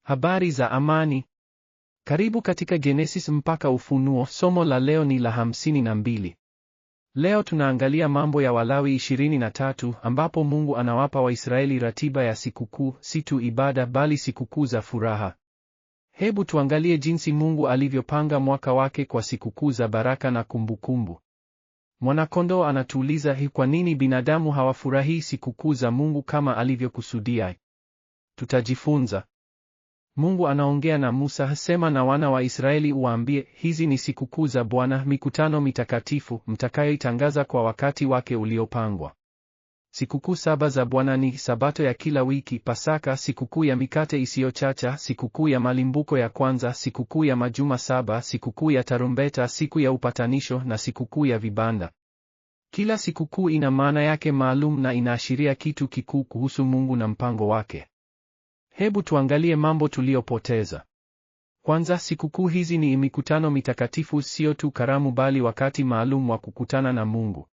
Habari za amani. Karibu katika Genesis mpaka Ufunuo. Somo la leo ni la 52. Leo tunaangalia Mambo ya Walawi 23 ambapo Mungu anawapa Waisraeli ratiba ya sikukuu, si tu ibada bali sikukuu za furaha. Hebu tuangalie jinsi Mungu alivyopanga mwaka wake kwa sikukuu za baraka na kumbukumbu. Mwanakondoo anatuuliza, kwa nini binadamu hawafurahii sikukuu za Mungu kama alivyokusudia? Tutajifunza. Mungu anaongea na Musa, sema na wana wa Israeli uwaambie, hizi ni sikukuu za Bwana, mikutano mitakatifu, mtakayoitangaza kwa wakati wake uliopangwa. Sikukuu 7 za Bwana ni Sabato ya kila wiki, Pasaka, sikukuu ya mikate isiyochacha, sikukuu ya malimbuko ya kwanza, sikukuu ya majuma 7, sikukuu ya tarumbeta, siku ya upatanisho na sikukuu ya vibanda. Kila sikukuu ina maana yake maalum na inaashiria kitu kikuu kuhusu Mungu na mpango wake. Hebu tuangalie mambo tuliyopoteza. Kwanza, sikukuu hizi ni mikutano mitakatifu, sio tu karamu bali wakati maalum wa kukutana na Mungu.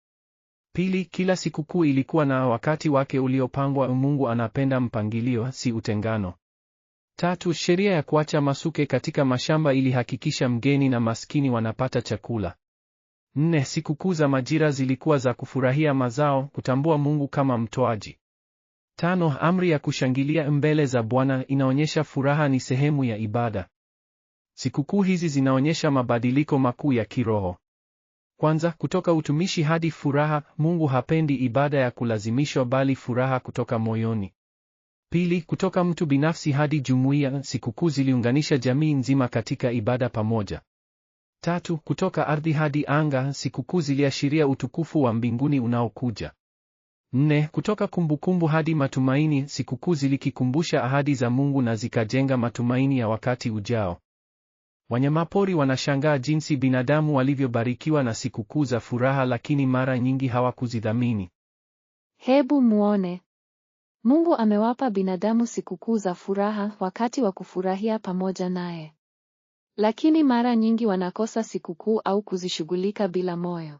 Pili, kila sikukuu ilikuwa na wakati wake uliopangwa. Mungu anapenda mpangilio, si utengano. Tatu, sheria ya kuacha masuke katika mashamba ilihakikisha mgeni na maskini wanapata chakula. Nne, sikukuu za majira zilikuwa za kufurahia mazao, kutambua Mungu kama mtoaji. Tano, amri ya kushangilia mbele za Bwana inaonyesha furaha ni sehemu ya ibada. Sikukuu hizi zinaonyesha mabadiliko makuu ya kiroho. Kwanza, kutoka utumishi hadi furaha. Mungu hapendi ibada ya kulazimishwa bali furaha kutoka moyoni. Pili, kutoka mtu binafsi hadi jumuiya. Sikukuu ziliunganisha jamii nzima katika ibada pamoja. Tatu, kutoka ardhi hadi anga. Sikukuu ziliashiria utukufu wa mbinguni unaokuja. 4, kutoka kumbukumbu hadi matumaini. Sikukuu zilikikumbusha ahadi za Mungu na zikajenga matumaini ya wakati ujao. Wanyamapori wanashangaa jinsi binadamu walivyobarikiwa na sikukuu za furaha, lakini mara nyingi hawakuzidhamini. Hebu muone. Mungu amewapa binadamu sikukuu za furaha, wakati wa kufurahia pamoja naye. Lakini mara nyingi wanakosa sikukuu au kuzishughulika bila moyo.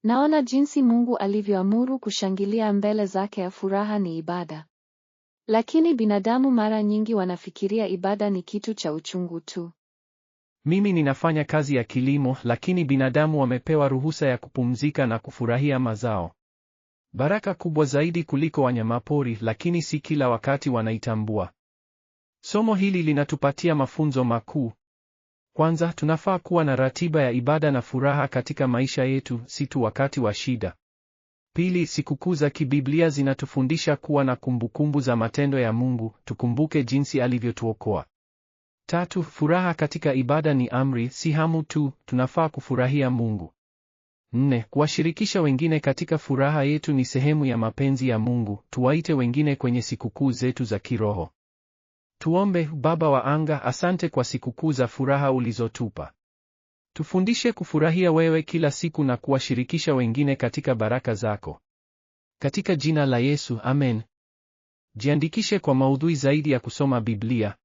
Naona jinsi Mungu alivyoamuru kushangilia mbele zake ya furaha ni ibada. Lakini binadamu mara nyingi wanafikiria ibada ni kitu cha uchungu tu. Mimi ninafanya kazi ya kilimo, lakini binadamu wamepewa ruhusa ya kupumzika na kufurahia mazao. Baraka kubwa zaidi kuliko wanyamapori, lakini si kila wakati wanaitambua. Somo hili linatupatia mafunzo makuu. Kwanza, tunafaa kuwa na ratiba ya ibada na furaha katika maisha yetu, si tu wakati wa shida. Pili, sikukuu za kibiblia zinatufundisha kuwa na kumbukumbu za matendo ya Mungu, tukumbuke jinsi alivyotuokoa. Tatu, furaha katika ibada ni amri, si hamu tu, tunafaa kufurahia Mungu. 4, kuwashirikisha wengine katika furaha yetu ni sehemu ya mapenzi ya Mungu, tuwaite wengine kwenye sikukuu zetu za kiroho. Tuombe. Baba wa anga, asante kwa sikukuu za furaha ulizotupa. Tufundishe kufurahia wewe kila siku na kuwashirikisha wengine katika baraka zako. Katika jina la Yesu, amen. Jiandikishe kwa maudhui zaidi ya kusoma Biblia.